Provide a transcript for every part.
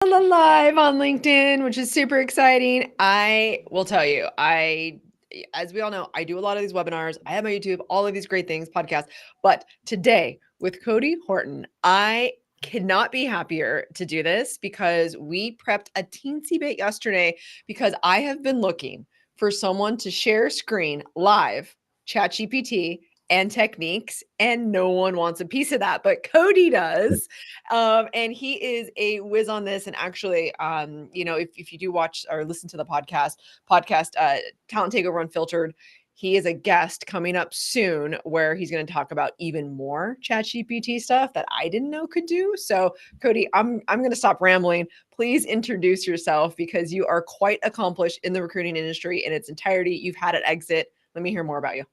Live on LinkedIn, which is super exciting. I will tell you, as we all know, I do a lot of these webinars. I have my YouTube, all of these great things, podcasts. But today with Cody Horton, I cannot be happier to do this because we prepped a teensy bit yesterday because I have been looking for someone to share screen live, ChatGPT, and techniques, and no one wants a piece of that, but Cody does. And he is a whiz on this. And actually, if you do watch or listen to the podcast, Talent Takeover Unfiltered, he is a guest coming up soon where he's going to talk about even more ChatGPT stuff that I didn't know could do. So, Cody, I'm going to stop rambling. Please introduce yourself because you are quite accomplished in the recruiting industry in its entirety. You've had an exit. Let me hear more about you.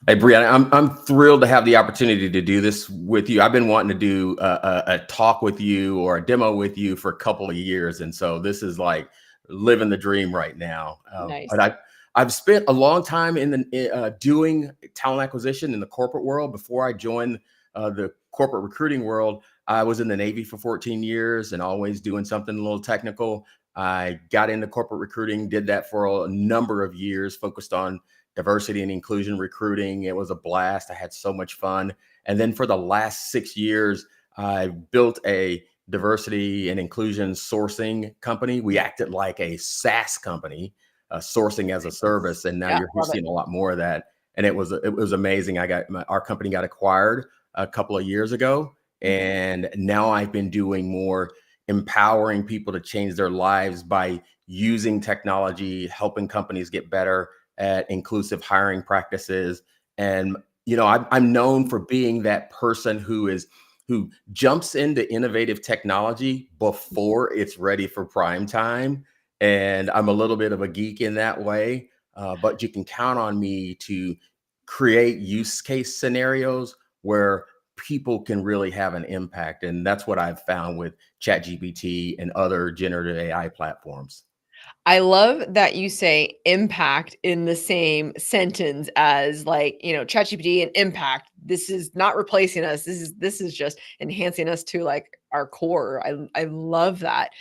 Hey, Brianna, I'm thrilled to have the opportunity to do this with you. I've been wanting to do a talk with you or a demo with you for a couple of years. And so this is like living the dream right now. Nice. But I've spent a long time in the doing talent acquisition in the corporate world. Before I joined the corporate recruiting world, I was in the Navy for 14 years and always doing something a little technical. I got into corporate recruiting, did that for a number of years, focused on diversity and inclusion recruiting. It was a blast. I had so much fun. And then for the last 6 years, I built a diversity and inclusion sourcing company. We acted like a SaaS company, sourcing as a service. And now you're seeing a lot more of that. And it was amazing. Our company got acquired a couple of years ago. And now I've been doing more empowering people to change their lives by using technology, helping companies get better at inclusive hiring practices. And, I'm known for being that person who jumps into innovative technology before it's ready for prime time. And I'm a little bit of a geek in that way, but you can count on me to create use case scenarios where people can really have an impact. And that's what I've found with ChatGPT and other generative AI platforms. I love that you say impact in the same sentence as ChatGPT and impact. This is not replacing us. This is just enhancing us to like our core. I love that.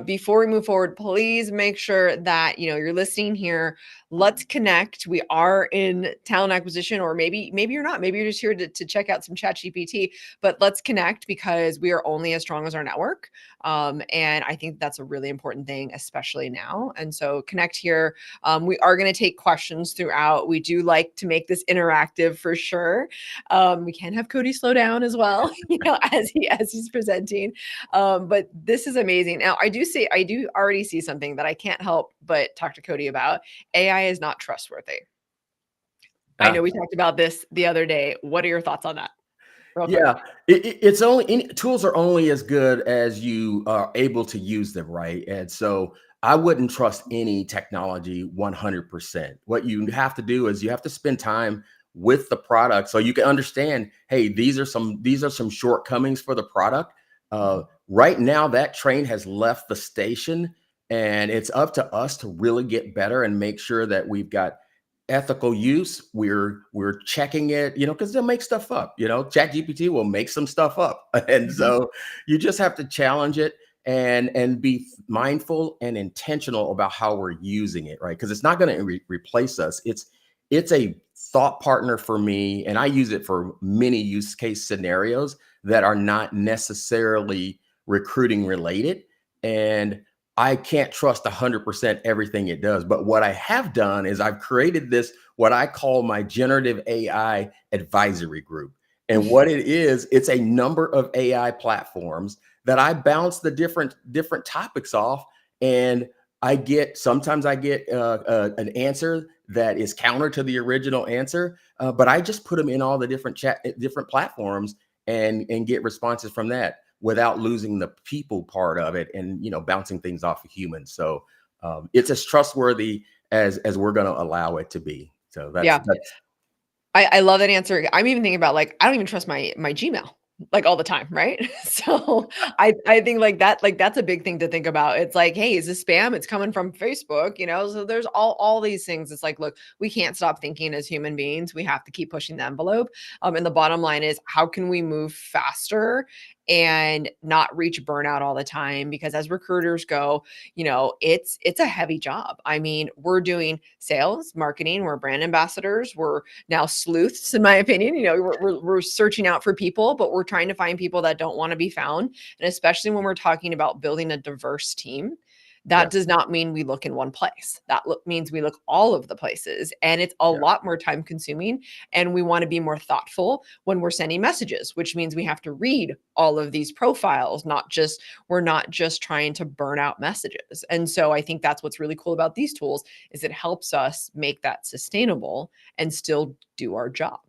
Before we move forward, please make sure that you're listening here. Let's connect. We are in talent acquisition, or maybe you're not. Maybe you're just here to check out some ChatGPT. But let's connect because we are only as strong as our network. And I think that's a really important thing, especially now. And so connect here. We are going to take questions throughout. We do like to make this interactive for sure. We can have Cody slow down as well, as he's presenting. But this is amazing. Now, I do already see something that I can't help but talk to Cody about. AI is not trustworthy. I know we talked about this the other day. What are your thoughts on that? Yeah, it's only tools are only as good as you are able to use them, right? And so I wouldn't trust any technology 100%. What you have to do is you have to spend time with the product so you can understand, hey, these are some shortcomings for the product. Right now, that train has left the station, and it's up to us to really get better and make sure that we've got ethical use. We're checking it, because they'll make stuff up. ChatGPT will make some stuff up, and so you just have to challenge it and be mindful and intentional about how we're using it, right? Because it's not going to replace us. It's a thought partner for me, and I use it for many use case scenarios that are not necessarily recruiting related, and I can't trust 100% everything it does. But what I have done is I've created this, what I call my generative AI advisory group. And what it is, it's a number of AI platforms that I bounce the different topics off. And sometimes I get an answer that is counter to the original answer, but I just put them in all the different platforms and get responses from that, without losing the people part of it and bouncing things off of humans. So it's as trustworthy as we're going to allow it to be. So that's I love that answer. I'm even thinking about I don't even trust my Gmail all the time, right? So I think that's a big thing to think about. It's like, hey, is this spam? It's coming from Facebook, So there's all these things. It's like, look, we can't stop thinking as human beings. We have to keep pushing the envelope. And the bottom line is, how can we move faster and not reach burnout all the time, because as recruiters go, it's a heavy job. I mean, we're doing sales, marketing, we're brand ambassadors, we're now sleuths, in my opinion. We're searching out for people, but we're trying to find people that don't want to be found. And especially when we're talking about building a diverse team, that Yes. does not mean we look in one place. That means we look all of the places, and it's a Yeah. lot more time consuming. And we want to be more thoughtful when we're sending messages, which means we have to read all of these profiles, we're not just trying to burn out messages. And so I think that's what's really cool about these tools, is it helps us make that sustainable and still do our job.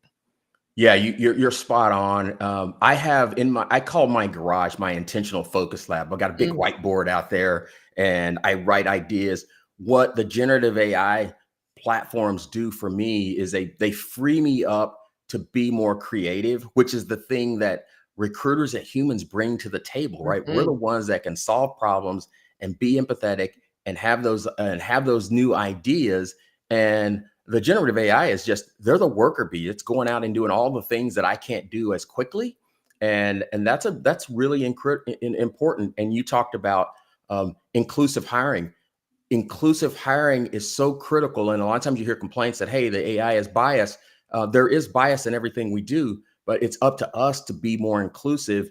Yeah, you're spot on. I call my garage my intentional focus lab. I've got a big Mm, whiteboard out there, and I write ideas. What the generative AI platforms do for me is they free me up to be more creative, which is the thing that recruiters and humans bring to the table, right? We're the mhm, ones that can solve problems and be empathetic and have those new ideas. And the generative AI is just, they're the worker bee. It's going out and doing all the things that I can't do as quickly. And that's really important. And you talked about inclusive hiring. Inclusive hiring is so critical. And a lot of times you hear complaints that, hey, the AI is biased. There is bias in everything we do, but it's up to us to be more inclusive.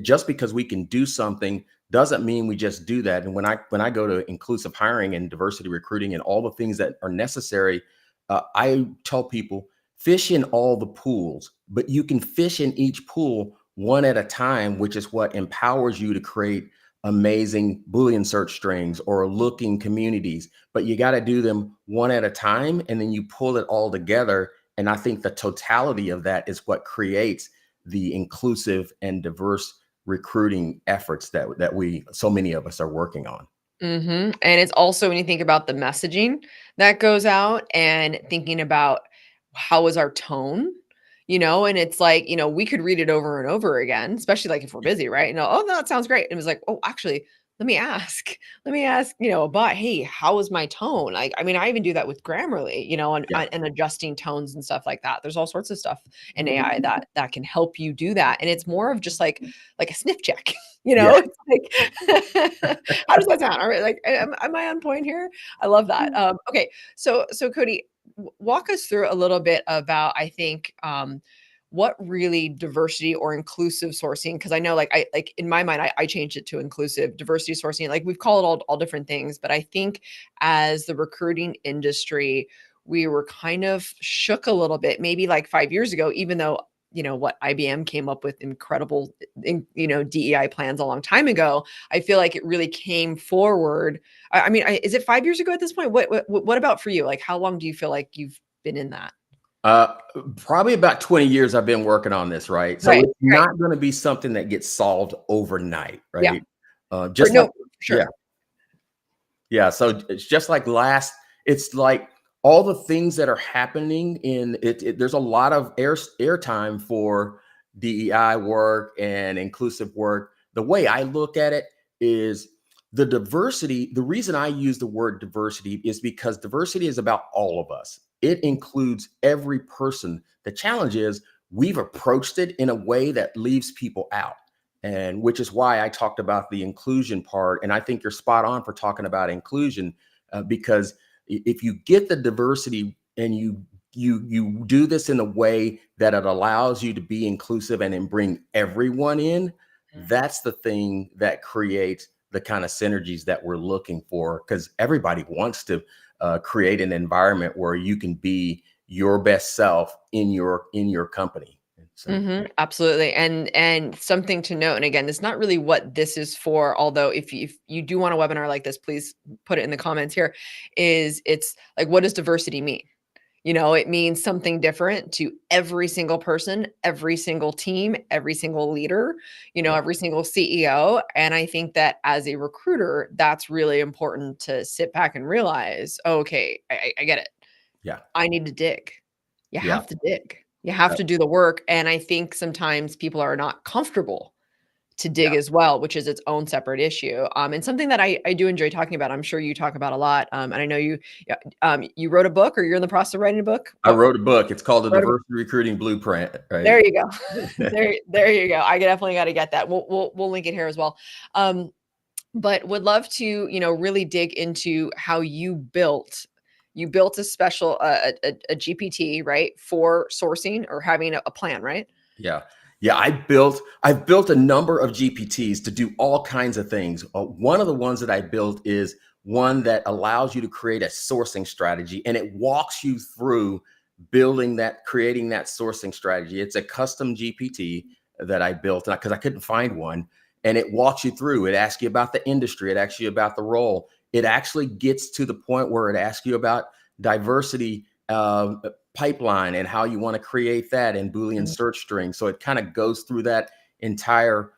Just because we can do something doesn't mean we just do that. And when I go to inclusive hiring and diversity recruiting and all the things that are necessary, I tell people, fish in all the pools, but you can fish in each pool one at a time, which is what empowers you to create amazing Boolean search strings or looking communities, but you got to do them one at a time, and then you pull it all together. And I think the totality of that is what creates the inclusive and diverse recruiting efforts that so many of us are working on. mhm. And it's also, when you think about the messaging that goes out, and thinking about how is our tone, and it's like, we could read it over and over again, especially like if we're busy, right? Oh, no, that sounds great. And it was like, oh, actually, let me ask, a bot, hey, how is my tone? Like, I mean, I even do that with Grammarly, Yeah. and adjusting tones and stuff like that. There's all sorts of stuff in AI that can help you do that. And it's more of just like a sniff check, Yeah. It's like, how does that sound? All right, like, am I on point here? I love that. Okay, so Cody, walk us through a little bit about, I think, what really diversity or inclusive sourcing, because I know, like, in my mind, I changed it to inclusive diversity sourcing. Like, we've called it all different things, but I think as the recruiting industry, we were kind of shook a little bit, maybe like 5 years ago, even though, what, IBM came up with incredible, DEI plans a long time ago. I feel like it really came forward. I mean, is it 5 years ago at this point? What about for you? Like, how long do you feel like you've been in that? Uh, Probably about 20 years I've been working on this, right? So Right, it's right. not going to be something that gets solved overnight, Yeah. right? Or Just like, no, yeah, sure. yeah. So it's just like it's like all the things that are happening in it, there's a lot of airtime for DEI work and inclusive work. The way I look at it is the diversity. The reason I use the word diversity is because diversity is about all of us. It includes every person. The challenge is we've approached it in a way that leaves people out, and which is why I talked about the inclusion part. And I think you're spot on for talking about inclusion, because if you get the diversity and you do this in a way that it allows you to be inclusive and then bring everyone in, that's the thing that creates the kind of synergies that we're looking for, because everybody wants to create an environment where you can be your best self in your company. And so Absolutely. And something to note, and again, it's not really what this is for, although if you do want a webinar like this, please put it in the comments here, is it's like, what does diversity mean? It means something different to every single person, every single team, every single leader, yeah, every single CEO. And I think that as a recruiter, that's really important to sit back and realize, oh, okay, I get it. yeah, I need to dig. You yeah. have to dig. You have to do the work. And I think sometimes people are not comfortable to dig as well, which is its own separate issue. And something that I do enjoy talking about. I'm sure you talk about a lot. And I know you wrote a book, or you're in the process of writing a book. I wrote a book. It's called The Wrote a book. Diversity Recruiting Blueprint. Right. There you go. There you go. I definitely got to get that. We'll link it here as well. But would love to, really dig into how you built a special a GPT, right, for sourcing or having a plan, right? Yeah. Yeah, I've built a number of GPTs to do all kinds of things. One of the ones that I built is one that allows you to create a sourcing strategy, and it walks you through creating that sourcing strategy. It's a custom GPT that I built because I couldn't find one, and it walks you through. It asks you about the industry. It asks you about the role. It actually gets to the point where it asks you about diversity pipeline and how you want to create that in Boolean search string. So it kind of goes through that entire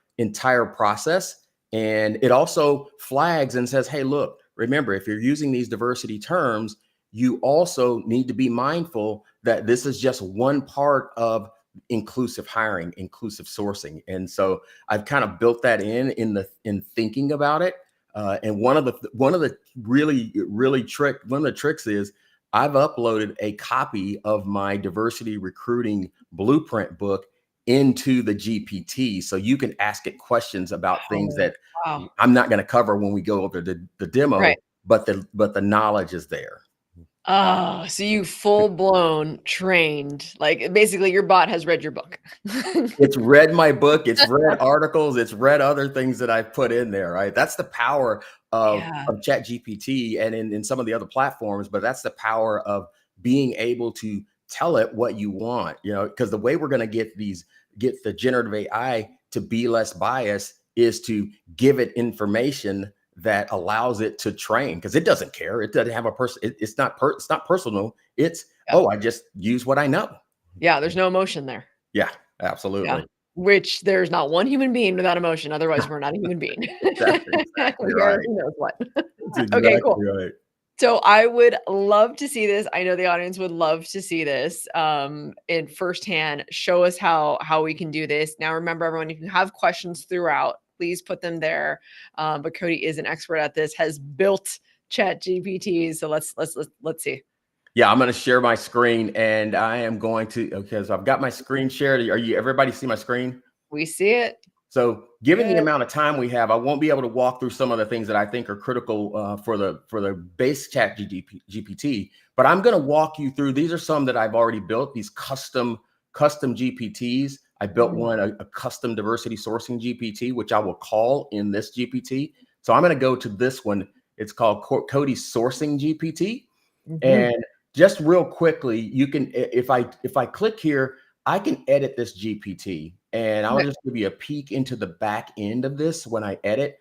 process. And it also flags and says, hey, look, remember, if you're using these diversity terms, you also need to be mindful that this is just one part of inclusive hiring, inclusive sourcing. And so I've kind of built that in thinking about it. And one of the tricks is I've uploaded a copy of my diversity recruiting blueprint book into the GPT. So you can ask it questions about things that Wow. I'm not going to cover when we go over the demo, Right. but the knowledge is there. Oh, so you full blown trained, like basically your bot has read your book. It's read my book, it's read articles, it's read other things that I've put in there, right? That's the power Yeah. of ChatGPT and in some of the other platforms, but that's the power of being able to tell it what you want, because the way we're going to get the generative AI to be less biased is to give it information that allows it to train, because it doesn't care. It doesn't have a person. It's not personal. It's, Yeah. I just use what I know. Yeah, there's no emotion there. Yeah, Yeah. absolutely. Which there's not one human being without emotion. Otherwise, we're not a human being. That's exactly We are right. who knows what. That's Okay, exactly cool. right. So I would love to see this. I know the audience would love to see this in firsthand. Show us how we can do this. Now, remember, everyone, if you have questions throughout, please put them there. But Cody is an expert at this. Has built Chat GPT. So let's see. Yeah, I'm going to share my screen, and I am going to. Okay, so I've got my screen shared. Everybody see my screen? We see it. So given the Good. amount of time we have, I won't be able to walk through some of the things that I think are critical for the base Chat GPT, but I'm going to walk you through. These are some that I've already built, these custom GPTs. I built one, a custom diversity sourcing GPT, which I will call in this GPT. So I'm going to go to this one. It's called Cody Sourcing GPT. And just real quickly, you can, if I click here, I can edit this GPT, and I'll just give you a peek into the back end of this. When I edit,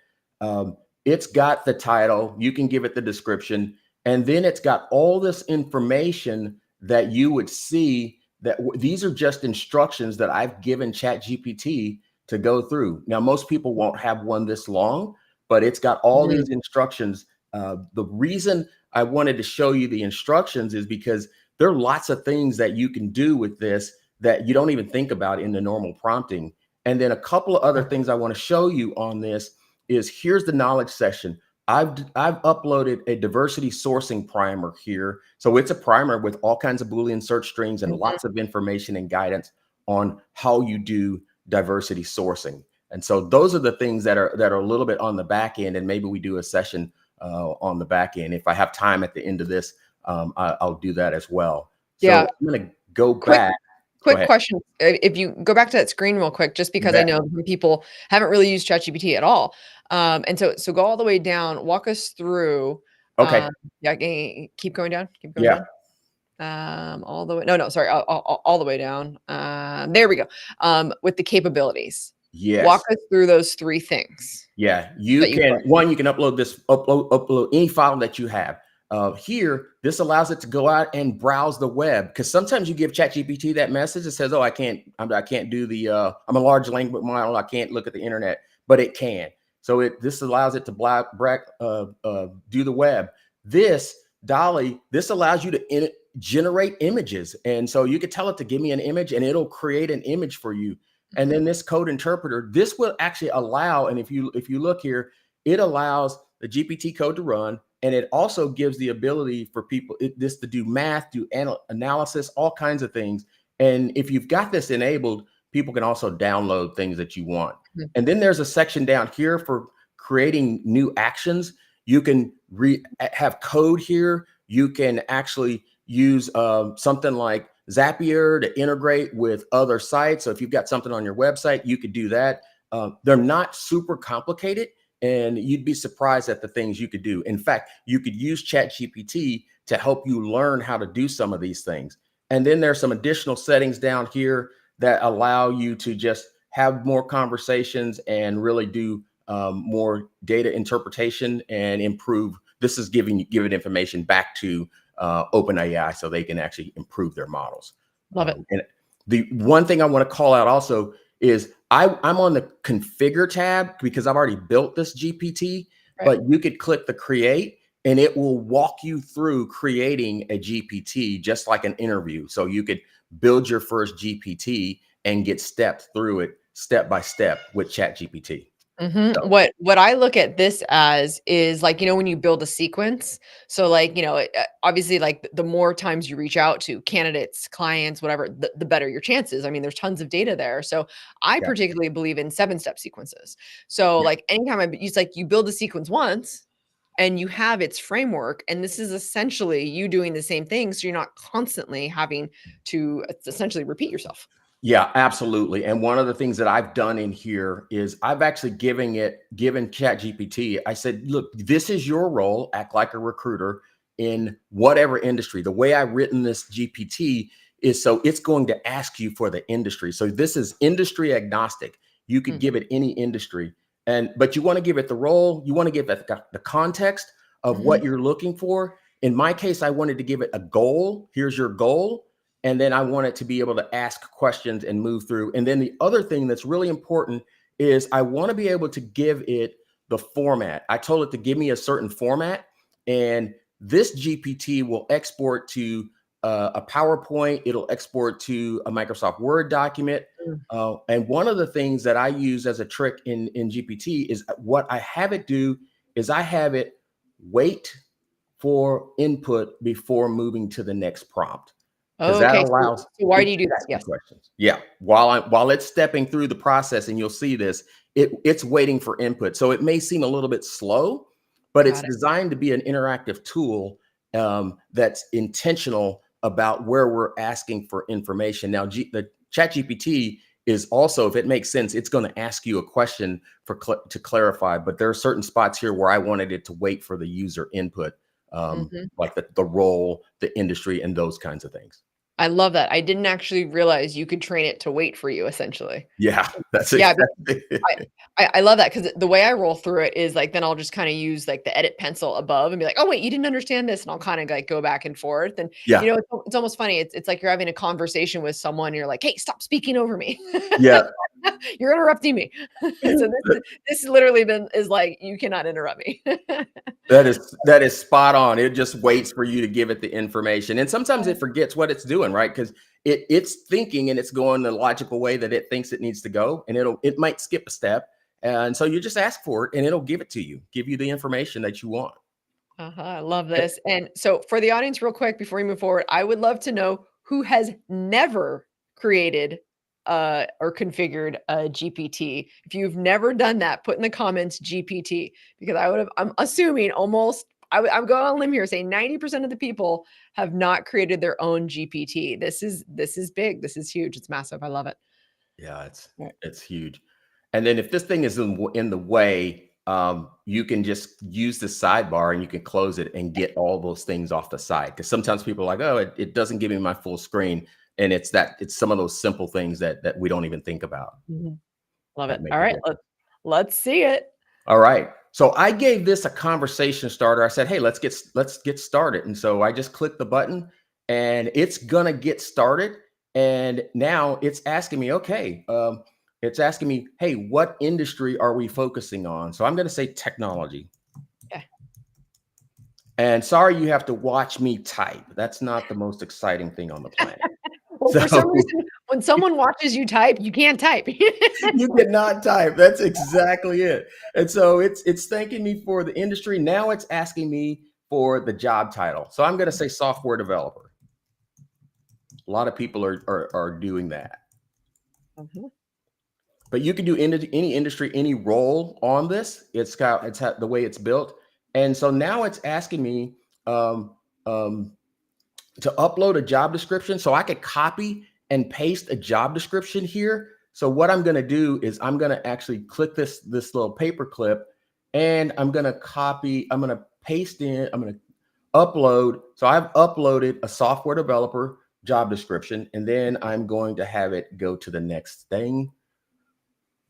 it's got the title, you can give it the description, and then it's got all this information that you would see that these are just instructions that I've given ChatGPT to go through. Now, most people won't have one this long, but it's got all these instructions. The reason I wanted to show you the instructions is because there are lots of things that you can do with this that you don't even think about in the normal prompting. And then a couple of other things I want to show you on this is, here's the knowledge session. I've uploaded a diversity sourcing primer here. So it's a primer with all kinds of Boolean search strings and lots of information and guidance on how you do diversity sourcing. And so those are the things that are a little bit on the back end, and maybe we do a session on the back end. If I have time at the end of this, I'll do that as well. So Yeah. I'm going to go back. Quick question. If you go back to that screen real quick, just because I know some people haven't really used ChatGPT at all. And so go all the way down, walk us through. Okay. Yeah, keep going down. Keep going down. All the way. No, sorry. All the way down. There we go. With the capabilities. Yes. Walk us through those three things. Yeah, you can upload any file that you have. Here, this allows it to go out and browse the web, because sometimes you give ChatGPT that message that says, "Oh, I can't do the I'm a large language model, I can't look at the internet," but it can. So this allows it to do the web. This allows you to generate images, and so you could tell it to give me an image, and it'll create an image for you. And then this code interpreter, this will actually allow, and if you look here, it allows the GPT code to run, and it also gives the ability for people this to do math, do analysis, all kinds of things. And if you've got this enabled, people can also download things that you want. Mhm. And then there's a section down here for creating new actions. You can have code here. You can actually use something like Zapier to integrate with other sites. So if you've got something on your website, you could do that. They're not super complicated, and you'd be surprised at the things you could do. In fact, you could use ChatGPT to help you learn how to do some of these things. And then there's some additional settings down here that allow you to just have more conversations and really do more data interpretation and improve. This is giving information back to OpenAI so they can actually improve their models. Love it. And the one thing I want to call out also is I'm on the configure tab because I've already built this GPT, Right. but you could click the create and it will walk you through creating a GPT just like an interview. So you could build your first GPT and get stepped through it step by step with ChatGPT. So, What I look at this as is like, when you build a sequence. So like, obviously like the more times you reach out to candidates, clients, whatever, the better your chances. I mean, there's tons of data there. So I yeah, particularly believe in 7-step sequences. So yeah. like anytime it's like you build a sequence once and you have its framework, and this is essentially you doing the same thing. So you're not constantly having to essentially repeat yourself. Yeah, absolutely. And one of the things that I've done in here is I've actually given ChatGPT. I said, look, this is your role, act like a recruiter in whatever industry. The way I've written this GPT is so it's going to ask you for the industry. So this is industry agnostic. You could give it any industry. But you want to give it the role, you want to give it the context of Mhm. what you're looking for. In my case, I wanted to give it a goal. Here's your goal. And then I want it to be able to ask questions and move through. And then the other thing that's really important is I want to be able to give it the format. I told it to give me a certain format, and this GPT will export to a PowerPoint. It'll export to a Microsoft Word document. Mm. And one of the things that I use as a trick in GPT is what I have it do is I have it wait for input before moving to the next prompt because Oh, that okay. So allows why it do to you do that? ask you Yes. questions. Yeah, while it's stepping through the process, and you'll see this, it's waiting for input. So it may seem a little bit slow, but it's Got it. designed to be an interactive tool that's intentional about where we're asking for information. Now, the ChatGPT is also, if it makes sense, it's going to ask you a question to clarify. But there are certain spots here where I wanted it to wait for the user input, Mhm. like the role, the industry, and those kinds of things. I love that. I didn't actually realize you could train it to wait for you essentially. Yeah, that's Yeah, exactly. I love that because the way I roll through it is like then I'll just kinda use like the edit pencil above and be like, "Oh, wait, you didn't understand this," and I'll kinda like go back and forth, and, Yeah, it's almost funny. It's like you're having a conversation with someone, you're like, "Hey, stop speaking over me. yeah. You're interrupting me." So this literally then is like, "You cannot interrupt me." That is spot on. It just waits for you to give it the information, and sometimes it forgets what it's doing, right? Because it's thinking and it's going the logical way that it thinks it needs to go, and it might skip a step, and so you just ask for it, and it'll give it to you, give you the information that you want. I love this. And so for the audience, real quick, before we move forward, I would love to know who has never created or configured a GPT. If you've never done that, put in the comments GPT because I'm assuming I'm going on a limb here saying 90% of the people have not created their own GPT. This is big. This is huge. It's massive. I love it. Yeah, Right. it's huge. And then if this thing is in the way, you can just use the sidebar and you can close it and get all those things off the side. Because sometimes people are like, oh, it doesn't give me my full screen. And it's some of those simple things that we don't even think about Mhm. Love that it. make All a right, difference. let's see it. All right. So I gave this a conversation starter. I said, hey, let's get started. And so I just clicked the button and it's gonna get started. And now it's asking me, okay, it's asking me, hey, what industry are we focusing on? So I'm gonna say technology. Yeah. And sorry you have to watch me type. That's not the most exciting thing on the planet. Well, So for some reason, When someone watches you type, you can't type. You cannot type. That's exactly it. And so it's thanking me for the industry. Now it's asking me for the job title. So I'm going to say software developer. A lot of people are doing that. Mhm. But you can do any industry, any role on this. The way it's built. And so now it's asking me um, um, to upload a job description. So I could copy and paste a job description here. So what I'm going to do is I'm going to actually click this little paper clip, and I'm going to copy, I'm going to paste in, I'm going to upload. So I've uploaded a software developer job description, and then I'm going to have it go to the next thing.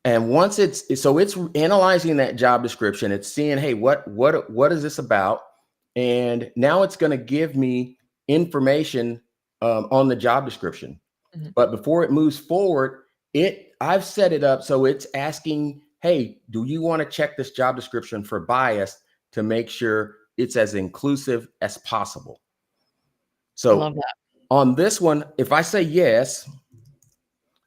And once it's analyzing that job description, it's seeing, hey, what is this about? And now it's going to give me information on the job description. Mhm. But before it moves forward, I've set it up so it's asking, hey, do you want to check this job description for bias to make sure it's as inclusive as possible? I So love that. on this one, if I say yes,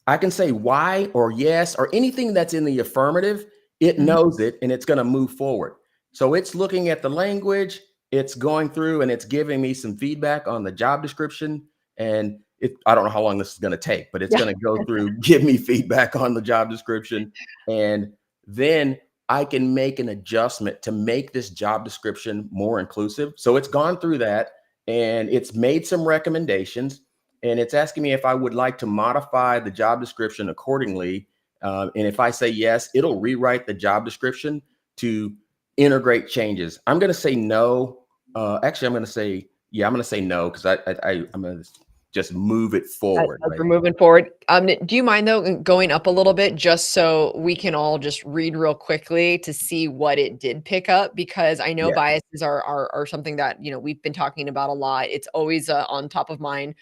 I can say why or yes or anything that's in the affirmative. It Mhm. knows it and it's going to move forward. So it's looking at the language, it's going through and it's giving me some feedback on the job description. And I don't know how long this is going to take, but it's Yeah. going to go through, give me feedback on the job description. And then I can make an adjustment to make this job description more inclusive. So it's gone through that and it's made some recommendations, and it's asking me if I would like to modify the job description accordingly. And if I say yes, it'll rewrite the job description to integrate changes. I'm going to say no. Actually, I'm going to say, yeah, I'm going to say no because I'm going to just move it forward, As right? we're moving forward, do you mind though going up a little bit just so we can all just read real quickly to see what it did pick up? Because I know Yeah, biases are something that we've been talking about a lot. It's always on top of mind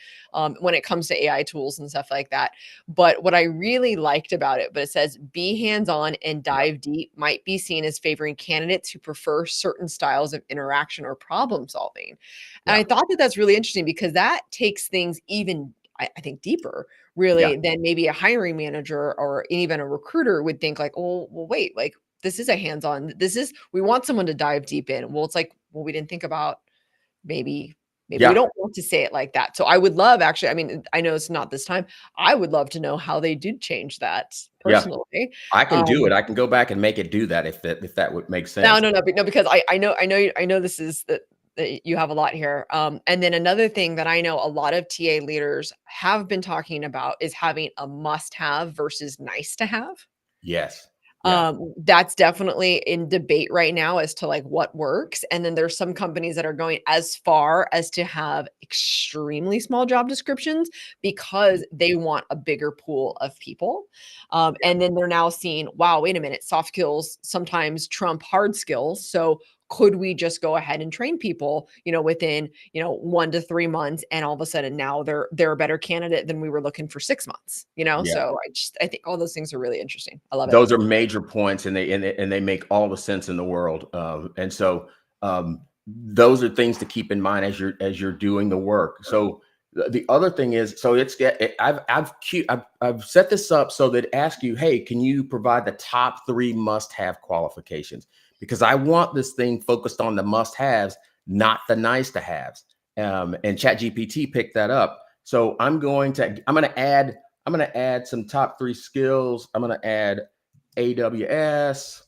when it comes to AI tools and stuff like that. But what I really liked about it, but it says be hands-on and yeah, dive deep might be seen as favoring candidates who prefer certain styles of interaction or problem solving. And yeah, I thought that that's really interesting because that takes things even, I think, deeper yeah, really than maybe a hiring manager or even a recruiter would think like, oh, well, wait, like this is a hands-on, we want someone to dive deep in. Well, it's like, well, we didn't think about maybe, maybe we yeah, don't want to say it like that. So I would love actually, I mean, I know it's not this time. I would love to know how they did change that yeah. personally. I can do Um, it. I can go back and make it do that if that would make No, sense. no, no, no, because I know this is that you have a lot here. And then another thing that I know a lot of TA leaders have been talking about is having a must-have versus nice to have. Yes. Yeah. That's definitely in debate right now as to like what works. And then there's some companies that are going as far as to have extremely small job descriptions because they want a bigger pool of people. And then they're now seeing, wow, wait a minute, soft skills sometimes trump hard skills. So could we just go ahead and train people, within, 1 to 3 months, and all of a sudden now they're a better candidate than we were looking for 6 months, Yeah. So I think all those things are really interesting. I love it. Those are major points, and they make all the sense in the world. And so those are things to keep in mind as you're doing the work. So the other thing is, so I've set this up so that it asks you, hey, can you provide the top 3 must-have qualifications? Because I want this thing focused on the must-haves, not the nice-to-haves. And ChatGPT picked that up. So I'm going to add some top 3 skills. I'm going to add AWS.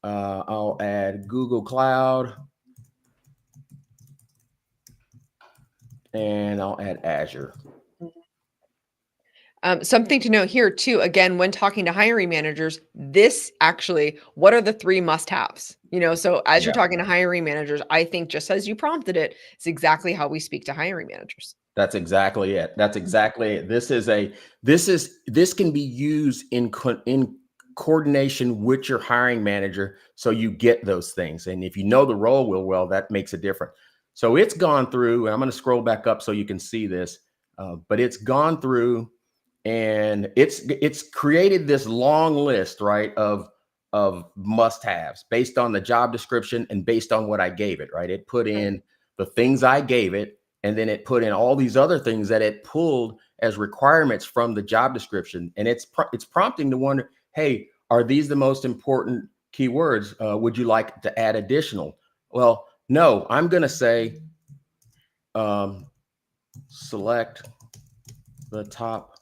I'll add Google Cloud, and I'll add Azure. Something to note here too, again, when talking to hiring managers, this actually, what are the 3 must-haves? So as you're Yeah, talking to hiring managers, I think just as you prompted it, it's exactly how we speak to hiring managers. that's exactly it. That's exactly it. This can be used in coordination with your hiring manager, so you get those things. And if you know the role well, that makes a difference. So it's gone through, and I'm going to scroll back up so you can see this. But it's gone through and it's created this long list, right, of must-haves based on the job description and based on what I gave it, right? It put Mhm. in the things I gave it, and then it put in all these other things that it pulled as requirements from the job description, and it's prompting to wonder, hey, are these the most important keywords? Would you like to add additional? Well, no, I'm going to say select the top.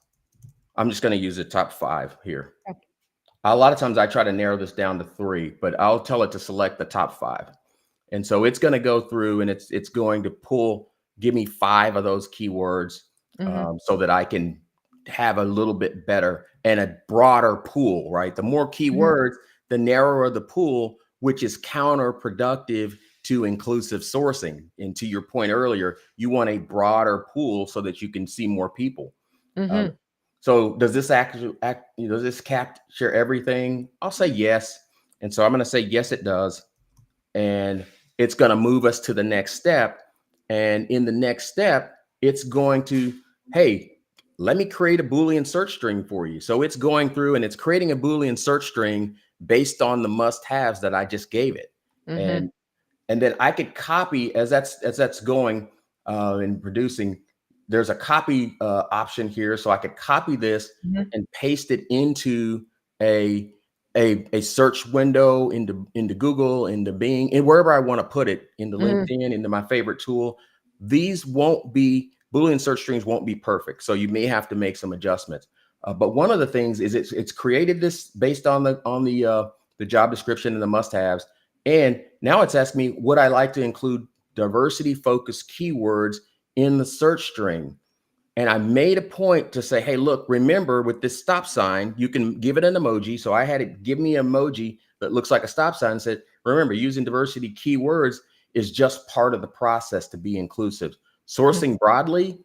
I'm just going to use the top 5 here. A lot of times I try to narrow this down to 3, but I'll tell it to select the top 5. And so it's going to go through and it's going to give me 5 of those keywords so that I can have a little bit better and a broader pool, right? The more keywords, the narrower the pool, which is counterproductive to inclusive sourcing. And to your point earlier, you want a broader pool so that you can see more people. So does this does this capture everything? I'll say yes. And so I'm going to say, yes, it does. And it's going to move us to the next step. And in the next step, it's going to, hey, let me create a Boolean search string for you. So it's going through and it's creating a Boolean search string based on the must-haves that I just gave it. And then I could copy as that's going and producing. There's a copy option here, so I could copy this and paste it into a search window, into Google, into Bing, and wherever I want to put it, into LinkedIn, into my favorite tool. These won't be Boolean search strings won't be perfect, so you may have to make some adjustments. But one of the things is it's created this based on the job description and the must-haves, and now it's asking me, would I like to include diversity-focused keywords in the search string? And I made a point to say, hey, look, remember with this stop sign, you can give it an emoji. So I had it give me an emoji that looks like a stop sign and said, remember, using diversity keywords is just part of the process to be inclusive. Sourcing broadly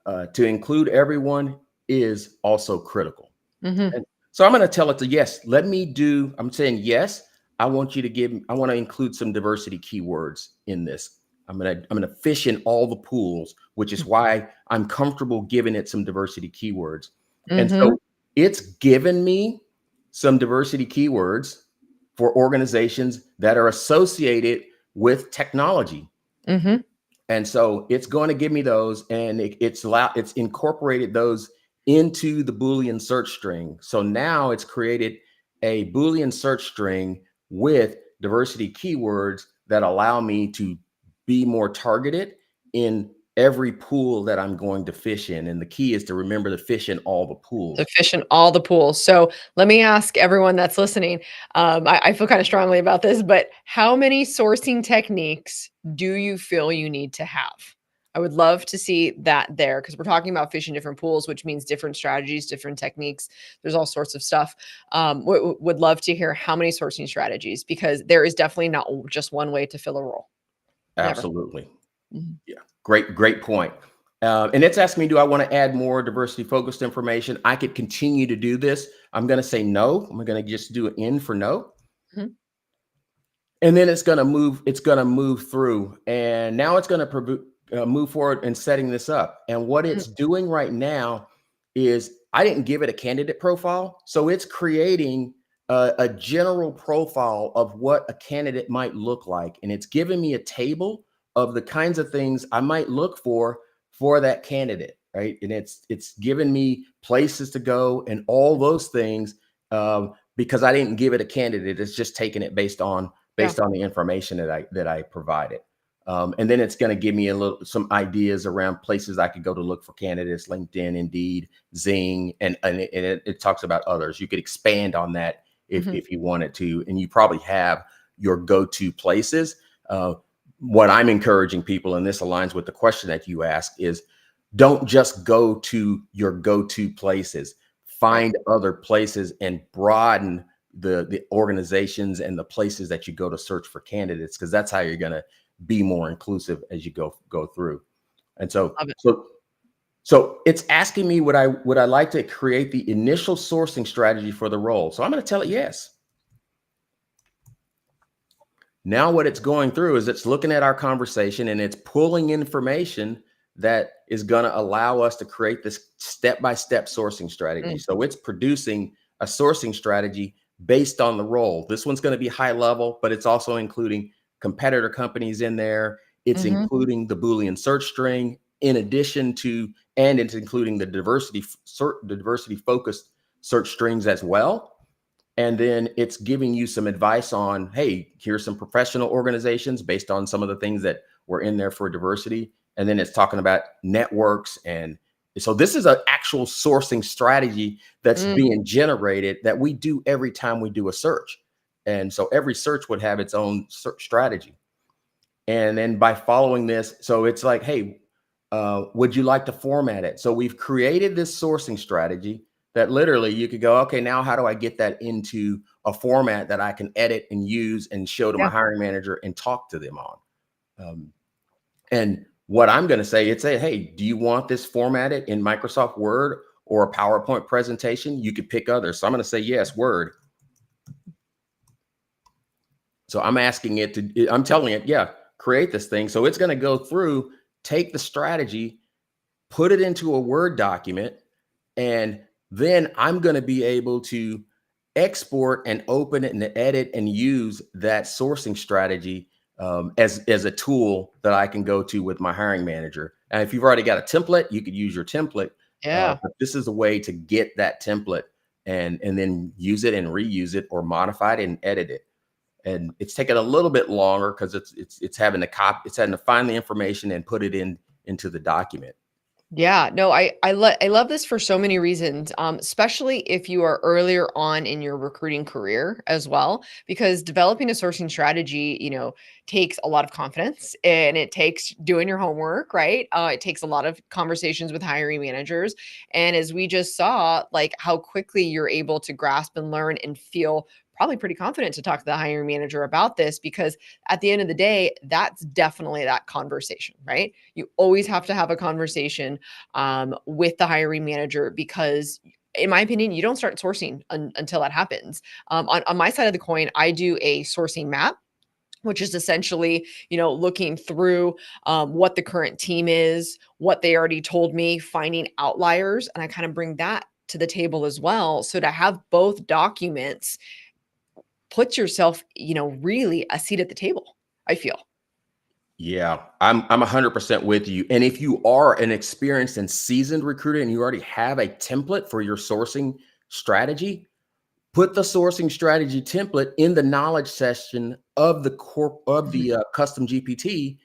to include everyone is also critical. And so I'm going to tell it to yes, I'm saying, yes, I want to include some diversity keywords in this. I'm going to fish in all the pools, which is why I'm comfortable giving it some diversity keywords. And so it's given me some diversity keywords for organizations that are associated with technology. And so it's going to give me those, and it's incorporated those into the Boolean search string. So now it's created a Boolean search string with diversity keywords that allow me to be more targeted in every pool that I'm going to fish in. And the key is to remember to fish in all the pools. To fish in all the pools. So let me ask everyone that's listening. I feel kind of strongly about this, but how many sourcing techniques do you feel you need to have? I would love to see that there because we're talking about fishing different pools, which means different strategies, different techniques. There's all sorts of stuff. Would love to hear how many sourcing strategies because there is definitely not just one way to fill a role. Never. Absolutely. Yeah. Great point. And it's asking me, do I want to add more diversity focused information? I could continue to do this. I'm going to say no. I'm going to just do an N for no. And then it's going to move through. And now it's going to move forward and setting this up. And what it's doing right now is I didn't give it a candidate profile. So it's creating a general profile of what a candidate might look like. And it's giving me a table of the kinds of things I might look for that candidate, right? And it's given me places to go and all those things because I didn't give it a candidate. It's just taking it based on the information that I provided. And then it's going to give me some ideas around places I could go to look for candidates: LinkedIn, Indeed, Zing, and it talks about others. You could expand on that if you wanted to, and you probably have your go-to places. What I'm encouraging people, and this aligns with the question that you asked, is don't just go to your go-to places. Find other places and broaden the organizations and the places that you go to search for candidates, because that's how you're going to be more inclusive as you go through. And so it's asking me would I like to create the initial sourcing strategy for the role. So I'm going to tell it yes. Now what it's going through is it's looking at our conversation and it's pulling information that is going to allow us to create this step-by-step sourcing strategy. So it's producing a sourcing strategy based on the role. This one's going to be high level, but it's also including competitor companies in there. It's including the Boolean search string in addition to, and it's including the diversity focused search strings as well. And then it's giving you some advice on, hey, here's some professional organizations based on some of the things that were in there for diversity. And then it's talking about networks. And so this is an actual sourcing strategy that's Mm, being generated that we do every time we do a search. And so every search would have its own search strategy. And then by following this, so it's like, hey, would you like to format it? So we've created this sourcing strategy that literally you could go, okay, now how do I get that into a format that I can edit and use and show to my yeah. hiring manager and talk to them on? And what I'm going to say, it's a, hey, do you want this formatted in Microsoft Word or a PowerPoint presentation? You could pick others. So I'm going to say, yes, Word. So I'm asking it to, I'm telling it, yeah, create this thing. So it's going to go through, take the strategy, put it into a Word document, and then I'm going to be able to export and open it and edit and use that sourcing strategy as a tool that I can go to with my hiring manager. And if you've already got a template, you could use your template. Yeah. But this is a way to get that template and then use it and reuse it or modify it and edit it. And it's taken a little bit longer because it's having to it's having to find the information and put it into the document. Yeah, no, I love this for so many reasons, especially if you are earlier on in your recruiting career as well, because developing a sourcing strategy, takes a lot of confidence and it takes doing your homework, right? It takes a lot of conversations with hiring managers, and as we just saw, like how quickly you're able to grasp and learn and feel probably pretty confident to talk to the hiring manager about this because at the end of the day, that's definitely that conversation, right? You always have to have a conversation with the hiring manager because in my opinion, you don't start sourcing until that happens. On my side of the coin, I do a sourcing map, which is essentially, looking through what the current team is, what they already told me, finding outliers, and I kind of bring that to the table as well. So to have both documents puts yourself, really a seat at the table, I feel. Yeah, I'm 100% with you. And if you are an experienced and seasoned recruiter and you already have a template for your sourcing strategy, put the sourcing strategy template in the knowledge section of the Mhm. custom GPT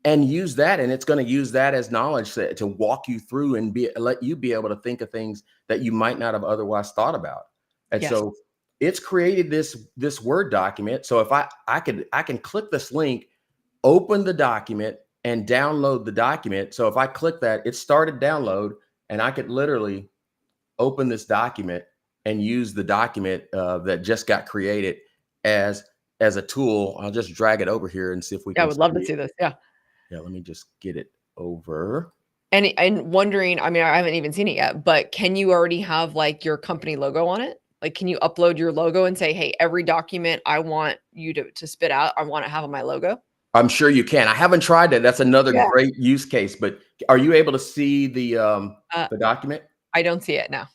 and use that. And it's going to use that as knowledge to walk you through and let you be able to think of things that you might not have otherwise thought about. And Yes. so it's created this Word document. So if I can click this link, open the document and download the document. So if I click that, it started download and I could literally open this document and use the document that just got created as as a tool. I'll just drag it over here and see if we Yeah, I can would love see to it. see this. Yeah. Yeah, let me just get it over. And wondering, I mean, I haven't even seen it yet, but can you already have like your company logo on it? Like, can you upload your logo and say, hey, every document I want you to spit out, I want to have on my logo? I'm sure you can. I haven't tried that. That's another Yeah. great use case. But are you able to see Uh, the document? I don't see it now.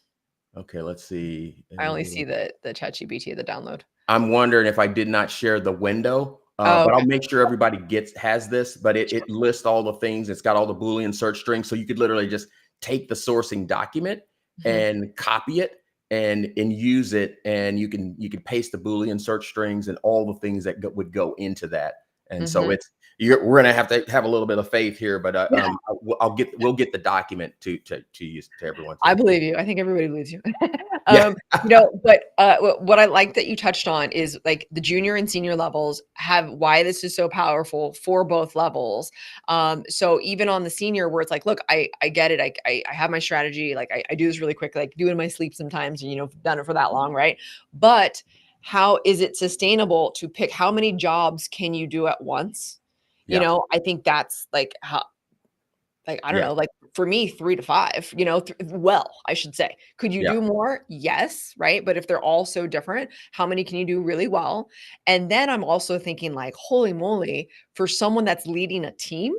Okay, let's see. I only see the ChatGPT, the download. I'm wondering if I did not share the window, Oh, but I'll okay. make sure everybody has this. But Sure. it lists all the things. It's got all the Boolean search strings, so you could literally just take the sourcing document Mhm. and copy it and use it, and you can paste the Boolean search strings and all the things that would go into that. And so Mhm. we're gonna have to have a little bit of faith here, but Yeah. we'll get the document to use to everyone I to. believe you. I think everybody believes you. Yeah. But what I like that you touched on is like the junior and senior levels have why this is so powerful for both levels. So even on the senior where it's like, look, I get it. I have my strategy. Like I do this really quick, like do it in my sleep sometimes, and done it for that long, right? But how is it sustainable to pick how many jobs can you do at once? Yeah. I think that's like how like, I don't Yeah. know, like, for me, 3 to 5, well, I should say. Could you Yeah. do more? Yes, right? But if they're all so different, how many can you do really well? And then I'm also thinking like, holy moly, for someone that's leading a team,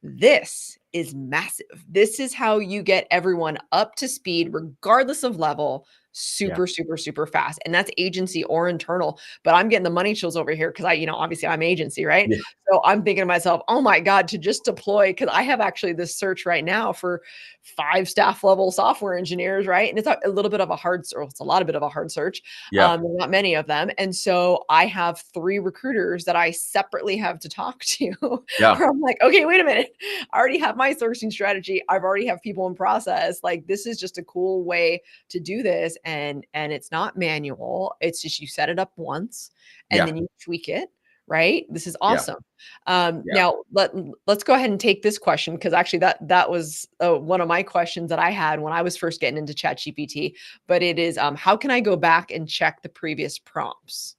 this is massive. This is how you get everyone up to speed, regardless of level, Yeah. super, super, super fast. And that's agency or internal. But I'm getting the money chills over here because obviously I'm agency, right? Yeah. So I'm thinking to myself, oh my God, to just deploy, because I have actually this search right now for 5 staff level software engineers, right? And it's a little bit of a hard, or it's a lot of bit of a hard search. Yeah. Not many of them. And so I have 3 recruiters that I separately have to talk to Yeah. where I'm like, okay, wait a minute. I already have my sourcing strategy. I've already have people in process. Like this is just a cool way to do this. And it's not manual. It's just you set it up once and Yeah. then you tweak it. Right. This is Yeah. awesome. Yeah. Now let's go ahead and take this question because actually that was one of my questions that I had when I was first getting into ChatGPT. But it is, how can I go back and check the previous prompts?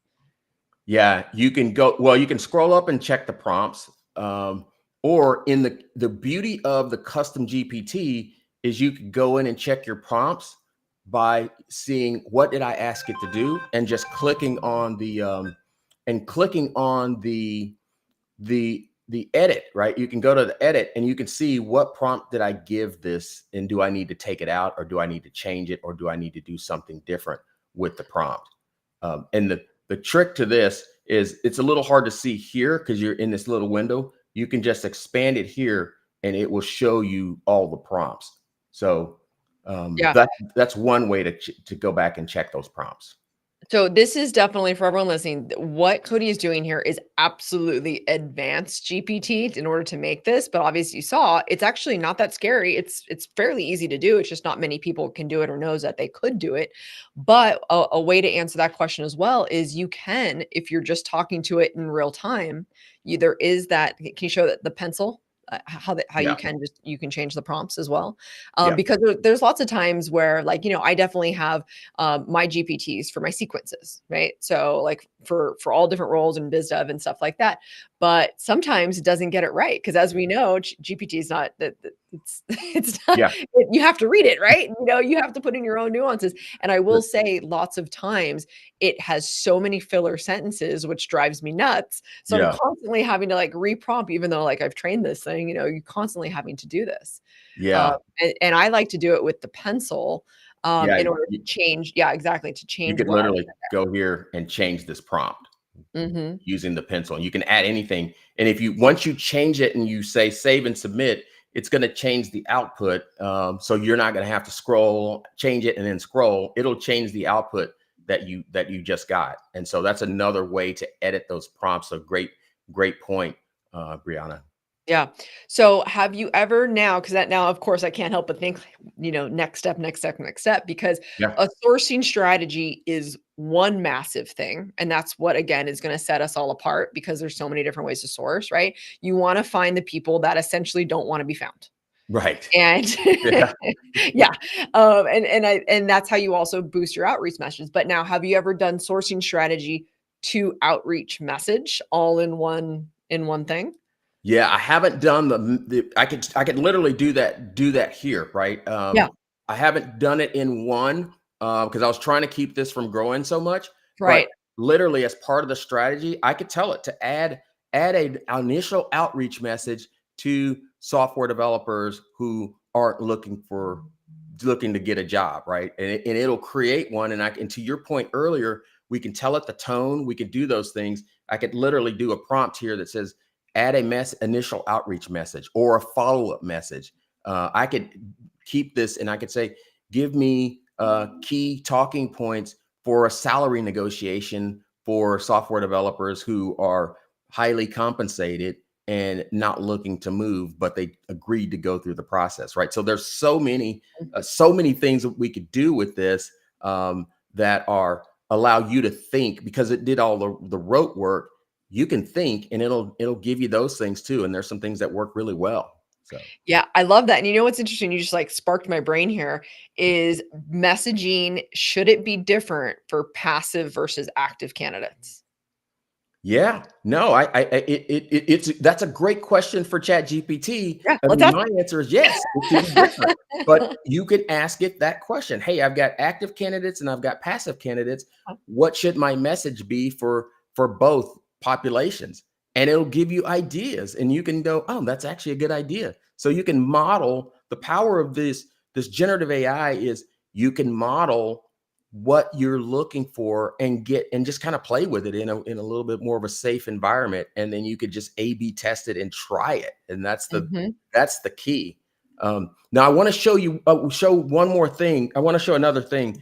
Yeah, you can go, well, you can scroll up and check the prompts. Or in the beauty of the custom GPT is you could go in and check your prompts by seeing what did I ask it to do and just clicking on the edit, right? You can go to the edit and you can see what prompt did I give this and do I need to take it out or do I need to change it or do I need to do something different with the prompt? And the trick to this is it's a little hard to see here because you're in this little window. You can just expand it here and it will show you all the prompts. So Yeah. that's one way to go back and check those prompts. So this is definitely for everyone listening. What Cody is doing here is absolutely advanced GPT in order to make this. But obviously, you saw it's actually not that scary. It's fairly easy to do. It's just not many people can do it or knows that they could do it. But a way to answer that question as well is you can, if you're just talking to it in real time, there is that. Can you show that the pencil? How Yeah. you can change the prompts as well, Yeah. because there's lots of times where like I definitely have my GPTs for my sequences, right? So like for all different roles in biz dev and stuff like that. But sometimes it doesn't get it right because as we know, GPT is not that it's not Yeah. you have to read it, right? You have to put in your own nuances. And I will say lots of times it has so many filler sentences, which drives me nuts. So I'm Yeah. constantly having to like reprompt, even though like I've trained this thing, you're constantly having to do this. Uh, Yeah. and I like to do it with the pencil Yeah. in order to change, yeah, exactly, to You change could what I literally go here and change this prompt mhm. using the pencil. You can add anything. And if you once you change it and you say save and submit, it's going to change the output. So you're not going to have to scroll, change it, and then scroll. It'll change the output that you just got. And so that's another way to edit those prompts. So great point, Brianna. Yeah. So have you ever now, because that now, of course, I can't help but think, next step, next step, next step, because Yeah. a sourcing strategy is one massive thing. And that's what, again, is going to set us all apart because there's so many different ways to source, right? You want to find the people that essentially don't want to be found. Right. And Yeah. yeah, and that's how you also boost your outreach messages. But now, have you ever done sourcing strategy to outreach message all in one thing? Yeah, I haven't done I could literally do that here, right? Yeah, I haven't done it in one because I was trying to keep this from growing so much, but right. literally as part of the strategy, I could tell it to add a initial outreach message to software developers who aren't looking to get a job, right? And it'll create one. And to your point earlier, we can tell it the tone, we can do those things. I could literally do a prompt here that says add a initial outreach message or a follow-up message. I could keep this and I could say, give me key talking points for a salary negotiation for software developers who are highly compensated and not looking to move, but they agreed to go through the process, right? So there's so many things that we could do with this that are allow you to think because it did all the rote work. You can think and it'll give you those things too. And there's some things that work really well. So Yeah, I love that. And you know what's interesting? You just like sparked my brain here is messaging. Should it be different for passive versus active candidates? yeah, no, it's that's a great question for ChatGPT. Yeah, let's And ask. my answer is yes, it should be different. But you can ask it that question. Hey, I've got active candidates and I've got passive candidates. What should my message be for both populations? and it'll give you ideas, and you can go, oh, that's actually a good idea. So you can model the power of this generative AI is you can model what you're looking for and get and just kind of play with it in a little bit more of a safe environment, and then you could just A/B test it and try it, and Mhm. that's the key. Now I want to show you show one more thing. I want to show another thing.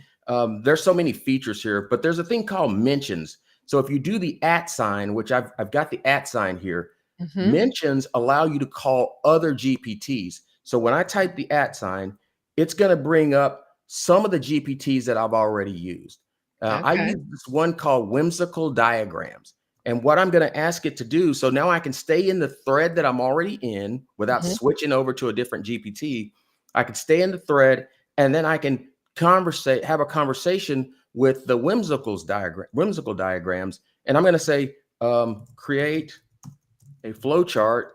There's so many features here, but there's a thing called mentions. So if you do the @ sign, which I've got the @ sign here, Mhm. mentions allow you to call other GPTs. So when I type the @ sign, it's going to bring up some of the GPTs that I've already used. I Okay. use this one called whimsical diagrams. And what I'm going to ask it to do, so now I can stay in the thread that I'm already in without Mhm. switching over to a different GPT. I can stay in the thread, and then I can have a conversation with the whimsical diagrams. And I'm going to say, create a flow chart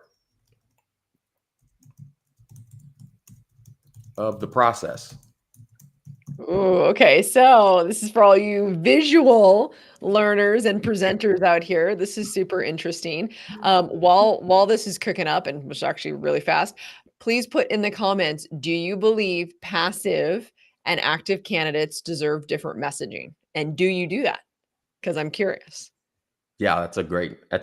of the process. Ooh, okay. So this is for all you visual learners and presenters out here. This is super interesting. While this is cooking up, and which is actually really fast, please put in the comments, do you believe passive and active candidates deserve different messaging? And do you do that? Because I'm curious. Yeah, that's a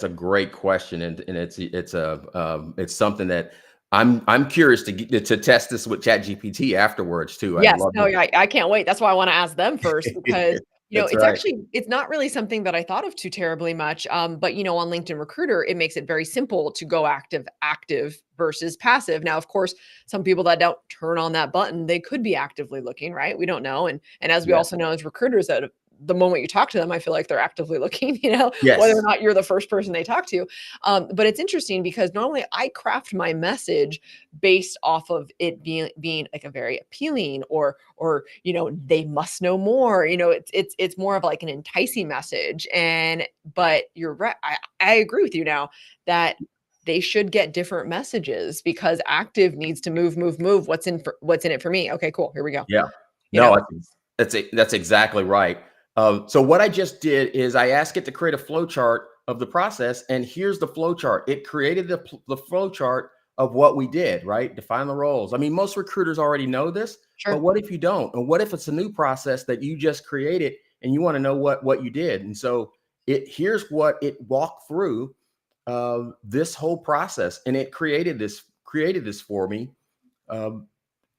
great question, and it's something that I'm curious to test this with ChatGPT afterwards too. I'd Yes, love no, to. yeah, I can't wait. That's why I wanna ask them first because, That's it's right. actually it's not really something that I thought of too terribly much, but, on LinkedIn Recruiter, it makes it very simple to go active versus passive. Now, of course, some people that don't turn on that button, they could be actively looking, right? We don't know, and as we Yeah. also know as recruiters that the moment you talk to them, I feel like they're actively looking, whether or Yes. not you're the first person they talk to. But it's interesting because normally I craft my message based off of it being like a very appealing or they must know more. It's more of like an enticing message. And but you're right, I agree with you now that they should get different messages because active needs to move what's in it for me. Okay, cool, here we go. Yeah. you know No, that's exactly right. So what I just did is I asked it to create a flow chart of the process, and here's the flow chart. It created the flow chart of what we did, right? Define the roles. I mean, most recruiters already know this, but Sure. what if you don't? And what if it's a new process that you just created and you want to know what you did? And so here's what it walked through this whole process, and it created this for me. Um,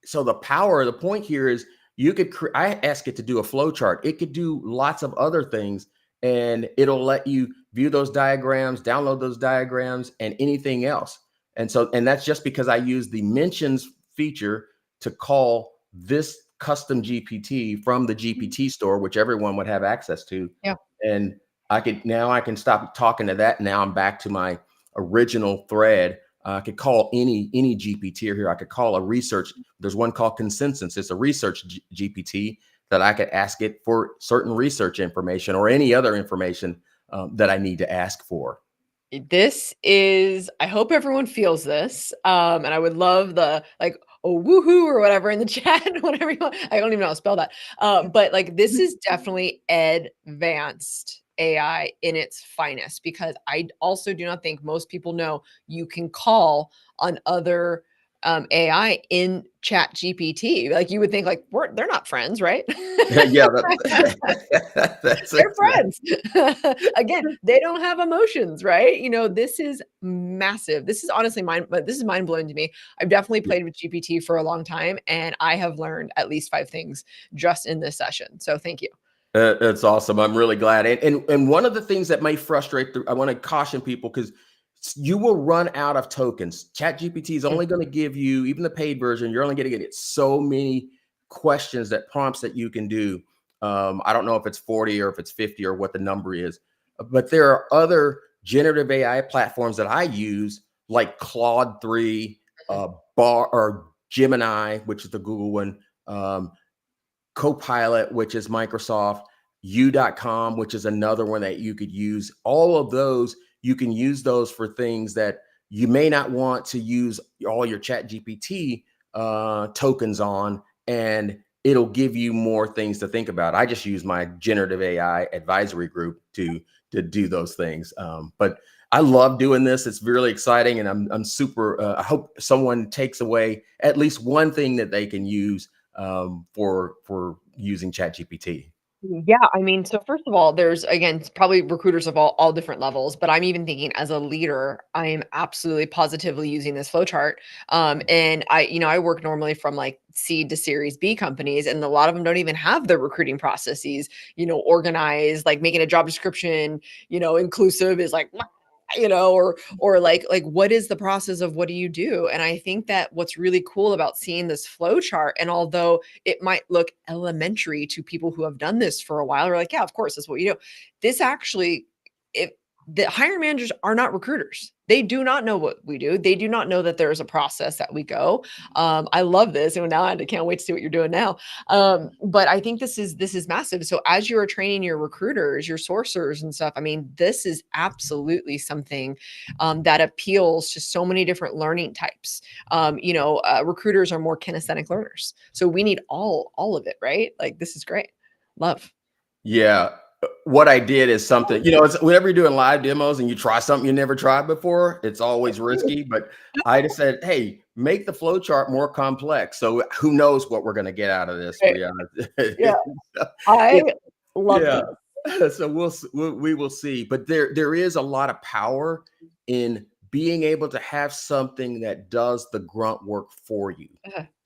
so the point here is I ask it to do a flow chart. It could do lots of other things, and it'll let you view those diagrams, download those diagrams, and anything else. And that's just because I use the mentions feature to call this custom GPT from the GPT store, which everyone would have access to. Yeah. And I can stop talking to that. Now I'm back to my original thread. I could call any GPT here. I could call a research. There's one called Consensus. It's a research GPT that I could ask it for certain research information or any other information that I need to ask for. This is I hope everyone feels this, and I would love the, like, "Oh, woohoo," or whatever in the chat, whatever you want. I don't even know how to spell that. But, like, this is definitely advanced AI in its finest because I also do not think most people know you can call on other, AI in ChatGPT. Like, you would think, like, they're not friends, right? Yeah, that's They're exactly. friends. Again, they don't have emotions, right? This is massive. This is honestly but this is mind blowing to me. I've definitely played with GPT for a long time, and I have learned at least 5 things just in this session. So thank you. That's awesome. I'm really glad. And one of the things that may frustrate, I want to caution people because you will run out of tokens. ChatGPT is Mm. only going to give you, even the paid version, you're only going to get so many questions prompts that you can do. I don't know if it's 40 or if it's 50 or what the number is, but there are other generative AI platforms that I use, like Claude 3, Mhm. Bar or Gemini, which is the Google one. Copilot, which is Microsoft, U.com, which is another one that you could use. All of those, you can use those for things that you may not want to use all your Chat GPT tokens on, and it'll give you more things to think about. I just use my generative AI advisory group to do those things. But I love doing this. It's really exciting, and I'm super. I hope someone takes away at least one thing that they can use for using ChatGPT. Yeah, I mean, so first of all, there's again probably recruiters of all different levels, but I'm even thinking as a leader, I am absolutely positively using this flowchart. And I work normally from like seed to Series B companies, and a lot of them don't even have their recruiting processes, organized, like making a job description, inclusive is like or like what is the process of what do you do? And I think that what's really cool about seeing this flow chart, and although it might look elementary to people who have done this for a while, are like, yeah, of course, that's what you do. This actually, if the hiring managers are not recruiters, they do not know what we do. They do not know that there is a process that we go. I love this, and now I can't wait to see what you're doing now. But I think this is massive. So as you are training your recruiters, your sourcers and stuff, I mean, this is absolutely something that appeals to so many different learning types. Recruiters are more kinesthetic learners, so we need all of it, right? Like this is great. Love. Yeah. What I did is something, it's whenever you're doing live demos and you try something you never tried before, it's always risky. But I just said, hey, make the flow chart more complex. So who knows what we're going to get out of this, Right. Brianna. Yeah, I It's love yeah. this. So we will see. But there is a lot of power in being able to have something that does the grunt work for you.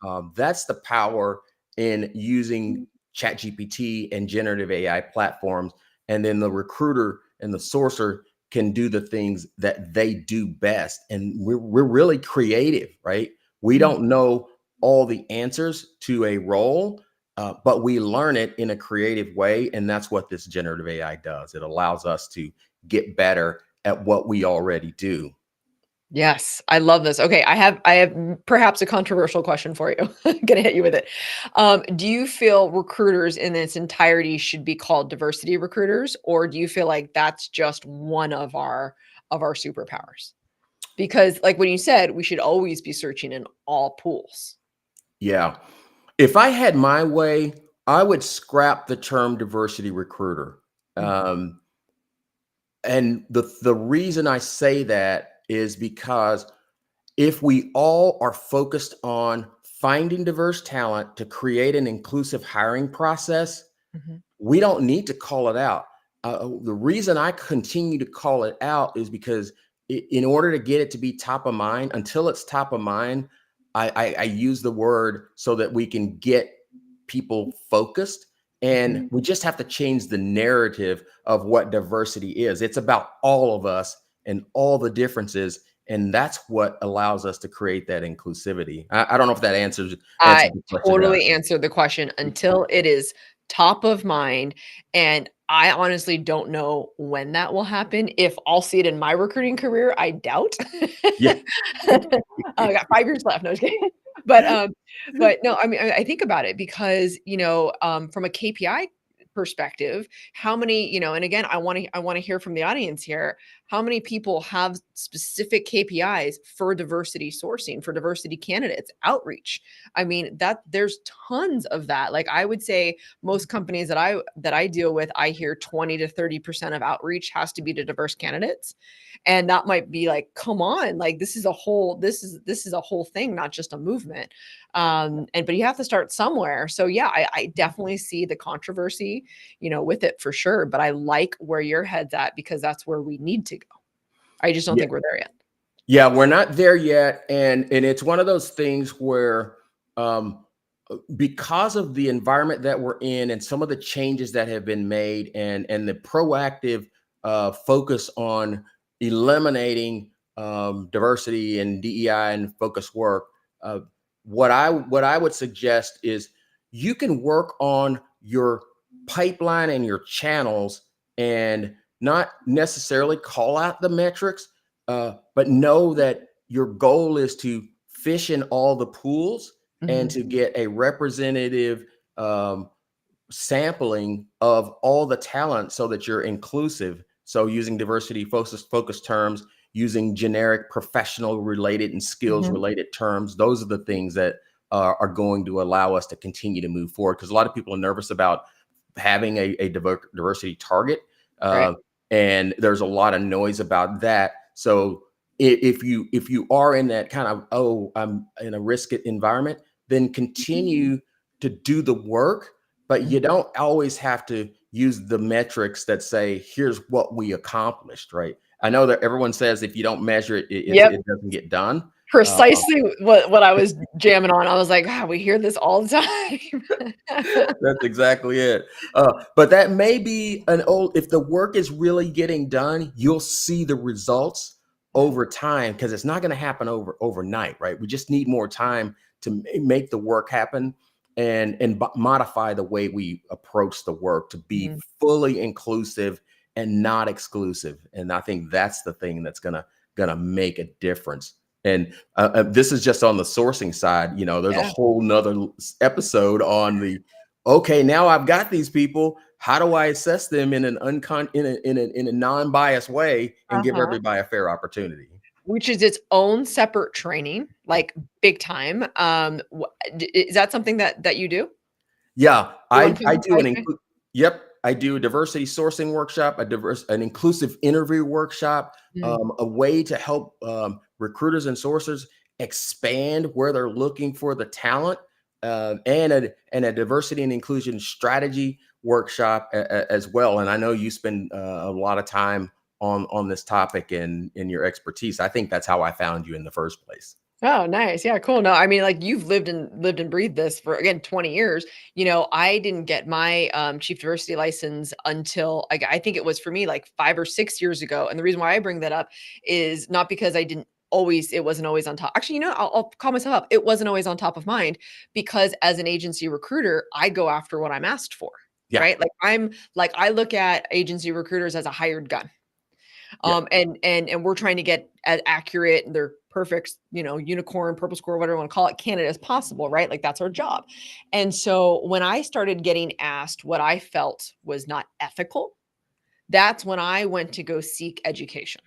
Uh, That's the power in using ChatGPT and generative AI platforms. And then the recruiter and the sourcer can do the things that they do best. And we're really creative, right? We mhm. don't know all the answers to a role, but we learn it in a creative way. And that's what this generative AI does. It allows us to get better at what we already do. Yes, I love this. Okay, I have perhaps a controversial question for you. I'm gonna hit you with it. Do you feel recruiters in its entirety should be called diversity recruiters, or do you feel like that's just one of our superpowers? Because, like when you said, we should always be searching in all pools. Yeah. If I had my way, I would scrap the term diversity recruiter. Mm, Um, and the reason I say that is because if we all are focused on finding diverse talent to create an inclusive hiring process, mhm, we don't need to call it out. The reason I continue to call it out is because in order to get it to be top of mind, until it's top of mind, I use the word so that we can get people focused. mhm. And we just have to change the narrative of what diversity is. It's about all of us and all the differences. And that's what allows us to create that inclusivity. I don't know if that I answered the question. totally answered the question until it is top of mind, and I honestly don't know when that will happen. If I'll see it in my recruiting career, I doubt. Yeah. I got 5 years left. No, just kidding. But no, I mean, I think about it because, from a KPI perspective, how many, and again, I wanna hear from the audience here. How many people have specific KPIs for diversity sourcing, for diversity candidates, outreach? I mean, that there's tons of that. Like I would say most companies that I deal with, I hear 20 to 30% of outreach has to be to diverse candidates. And that might be like, come on, like this is a whole thing, not just a movement. And but you have to start somewhere. So yeah, I definitely see the controversy, with it for sure. But I like where your head's at because that's where we need to go. I just don't Yeah. think we're there yet. Yeah, we're not there yet, and it's one of those things where, um, because of the environment that we're in, and some of the changes that have been made, and the proactive focus on eliminating diversity and DEI and focus work, uh, what I would suggest is you can work on your pipeline and your channels, and not necessarily call out the metrics, but know that your goal is to fish in all the pools and Mhm. to get a representative um, sampling of all the talent so that you're inclusive. So using diversity focused terms, using generic professional related and skills Mhm. related terms, those are the things that are going to allow us to continue to move forward. Because a lot of people are nervous about having a diversity target. Right. and there's a lot of noise about that. So if you are in that kind of, oh, I'm in a risk environment, then continue to do the work, but you don't always have to use the metrics that say, here's what we accomplished, right? I know that everyone says if you don't measure it, Yep. it doesn't get done. Uh, Precisely what I was jamming on. I was like, "Ah, we hear this all the time." That's exactly it. But that may be an old, if the work is really getting done, you'll see the results over time because it's not going to happen overnight, right? We just need more time to make the work happen and modify the way we approach the work to be Mhm. fully inclusive and not exclusive. And I think that's the thing that's gonna make a difference. And this is just on the sourcing side. You know, there's a Yeah. whole nother episode on the, okay, now I've got these people. How do I assess them in an in a non-biased way and give Uh-huh. everybody a fair opportunity? Which is its own separate training, like, big time. Wha d Is that something that you do? Yeah, You wanna I finish do I an say? yep, I do a diversity sourcing workshop, an inclusive interview workshop, Mm. a way to help recruiters and sourcers expand where they're looking for the talent, and a diversity and inclusion strategy workshop as well. And I know you spend a lot of time on this topic and in your expertise. I think that's how I found you in the first place. Oh, nice. Yeah, cool. No, I mean, like, you've lived and breathed this for, again, 20 years. I didn't get my, chief diversity license until, I think it was for me, like, 5 or 6 years ago, and the reason why I bring that up is not because it wasn't always on top. Actually, I'll call myself up. It wasn't always on top of mind because as an agency recruiter, I go after what I'm asked for, Yeah, right? I look at agency recruiters as a hired gun. yeah, And we're trying to get as accurate and they're perfect, unicorn, purple score, whatever you want to call it, candidate as possible, right? Like that's our job. And so when I started getting asked what I felt was not ethical, that's when I went to go seek education.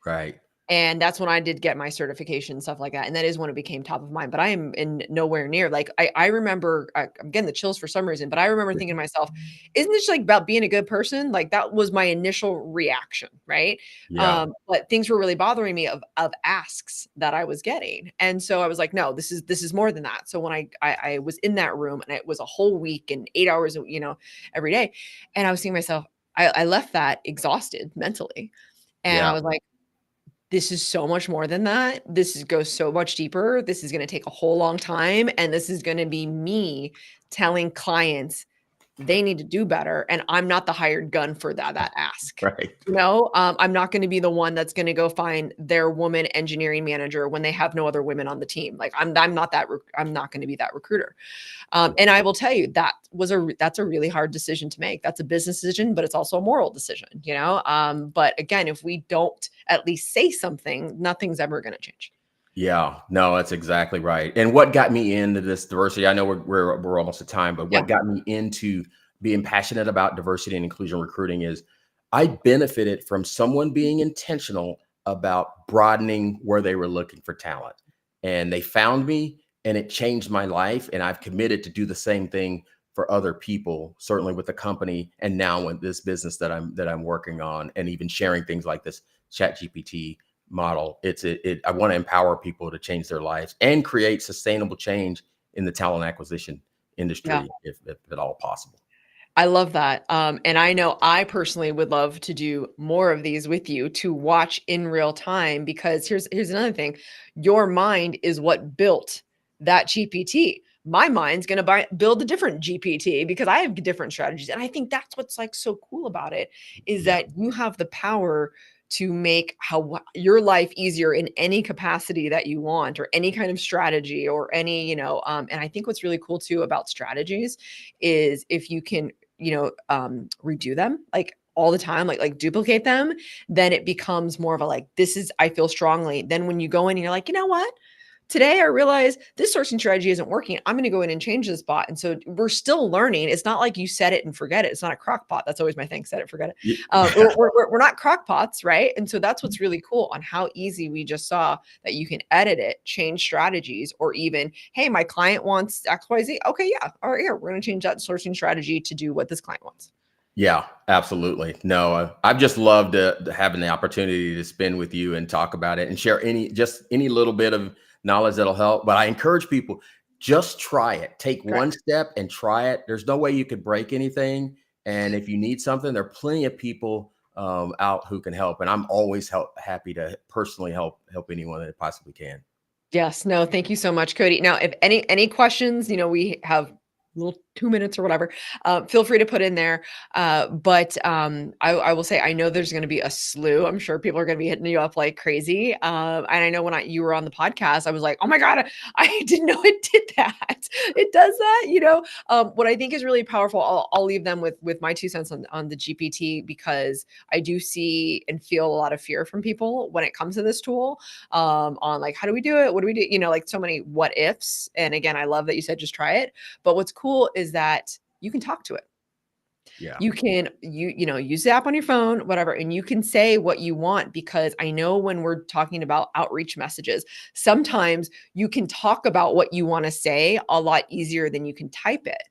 right. And that's when I did get my certification, stuff like that. And that is when it became top of mind. But I am in nowhere near. Like I remember, I'm getting the chills for some reason. But I remember thinking to myself, "Isn't this like about being a good person?" Like that was my initial reaction, right? Yeah, But things were really bothering me of asks that I was getting, and so I was like, "No, this is more than that." So when I was in that room, and it was a whole week and 8 hours, every day, and I was thinking to myself, I left that exhausted mentally, and I yeah, was like, this is so much more than that. Goes so much deeper. This is gonna take a whole long time, and this is gonna be me telling clients they need to do better, and I'm not the hired gun for that ask. right. I'm not gonna be the one that's gonna go find their woman engineering manager when they have no other women on the team. Like, I'm not I'm not gonna be that recruiter. And I will tell you that's a really hard decision to make. That's a business decision, but it's also a moral decision. But again, if we don't at least say something, nothing's ever going to change. Yeah, no, that's exactly right. And what got me into this diversity, I know we're almost at time, but Yeah. what got me into being passionate about diversity and inclusion recruiting is I benefited from someone being intentional about broadening where they were looking for talent. And they found me and it changed my life. And I've committed to do the same thing for other people, certainly with the company and now with this business that I'm working on, and even sharing things like this ChatGPT model. I want to empower people to change their lives and create sustainable change in the talent acquisition Yeah. industry, if at all possible. I love that. And I know I personally would love to do more of these with you to watch in real time because here's another thing. Your mind is what built that GPT. My mind's going to build a different GPT because I have different strategies. And I think that's what's like so cool about it is Yeah, that you have the power to make your life easier in any capacity that you want or any kind of strategy or and I think what's really cool too about strategies is if you can redo them like all the time, like duplicate them, then it becomes more of a like, this is, I feel strongly. Then when you go in and you're like, you know what? Today I realize this sourcing strategy isn't working. I'm going to go in and change this bot. And so we're still learning. It's not like you set it and forget it. It's not a crock pot. That's always my thing. Set it, forget it. yeah, We're not crock pots, right? And so that's what's really cool on how easy we just saw that you can edit it, change strategies, or even, hey, my client wants XYZ. Okay, yeah. All right, here, we're going to change that sourcing strategy to do what this client wants. Yeah, absolutely. No, I've just loved having the opportunity to spend with you and talk about it and share any little bit of knowledge that'll help. But I encourage people, just try it. Take one Correct. step and try it. There's no way you could break anything. And if you need something, there are plenty of people out who can help. And I'm always happy to personally help anyone that possibly can. Yes. No, thank you so much, Cody. Now, if any questions, we have little 2 minutes or whatever, feel free to put in there. But I will say, I know there's going to be a slew. I'm sure people are going to be hitting you up like crazy. And I know when you were on the podcast, I was like, oh my God, I didn't know it did that. It does that. What I think is really powerful, I'll leave them with my 2 cents on the GPT, because I do see and feel a lot of fear from people when it comes to this tool, on like, how do we do it? What do we do? Like so many what ifs. And again, I love that you said just try it. But what's cool is that you can talk to it. Yeah. You can use the app on your phone, whatever, and you can say what you want, because I know when we're talking about outreach messages, sometimes you can talk about what you want to say a lot easier than you can type it.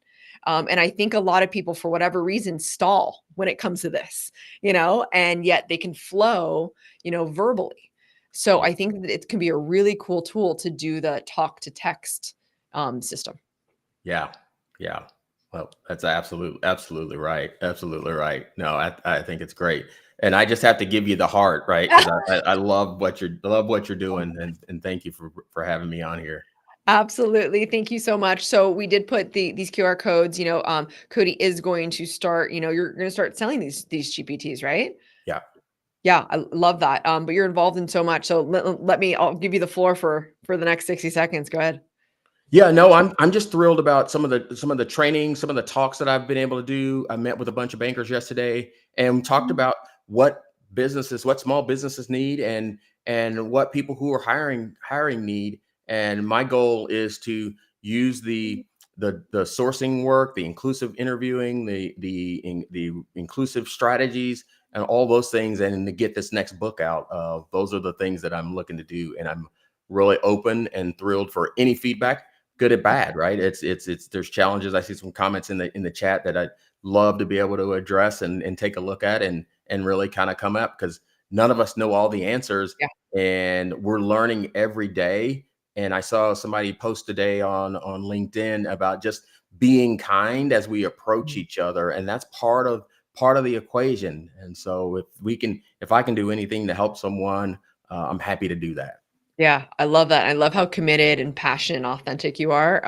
And I think a lot of people, for whatever reason, stall when it comes to this, and yet they can flow, verbally. So Yeah. I think that it can be a really cool tool to do the talk to text system. Yeah. Yeah. Well, that's absolutely right. Absolutely right. No, I think it's great. And I just have to give you the heart, right? Because I love what you're doing, and thank you for having me on here. Absolutely. Thank you so much. So we did put these QR codes, Cody is going to start, you're going to start selling these GPTs, right? Yeah. Yeah, I love that. But you're involved in so much. So I'll give you the floor for the next 60 seconds. Go ahead. Yeah, no, I'm just thrilled about some of the training, some of the talks that I've been able to do. I met with a bunch of bankers yesterday and we talked about what small businesses need, and what people who are hiring need. And my goal is to use the sourcing work, the inclusive interviewing, the inclusive strategies, and all those things, and to get this next book out. Those are the things that I'm looking to do, and I'm really open and thrilled for any feedback, good and bad, right? It's there's challenges. I see some comments in the chat that I'd love to be able to address and take a look at, and really kind of come up, because none of us know all the answers, Yeah. and we're learning every day. And I saw somebody post today on LinkedIn about just being kind as we approach Mhm. each other, and that's part of the equation. And so if I can do anything to help someone, I'm happy to do that. Yeah, I love that. I love how committed and passionate and authentic you are.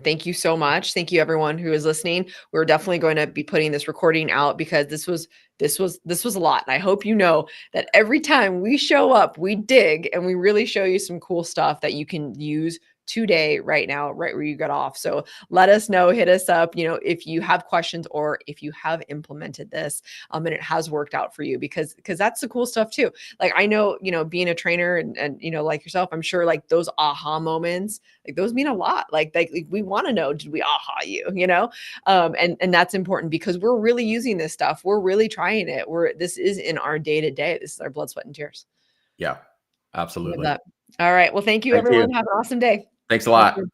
Thank you so much. Thank you everyone who is listening. We're definitely going to be putting this recording out, because this was a lot. And I hope you know that every time we show up, we dig and we really show you some cool stuff that you can use today, right now, right where you got off. So let us know, hit us up, if you have questions or if you have implemented this, and it has worked out for you, because that's the cool stuff too. Like, I know, being a trainer and like yourself, I'm sure like those aha moments, like those mean a lot. Like we want to know, did we aha you? And that's important, because we're really using this stuff. We're really trying it. This is in our day to day. This is our blood, sweat, and tears. Yeah, Love absolutely. that. All right. Well, thank you, Thank everyone. you. Have an awesome day. Thanks a Talk lot. soon.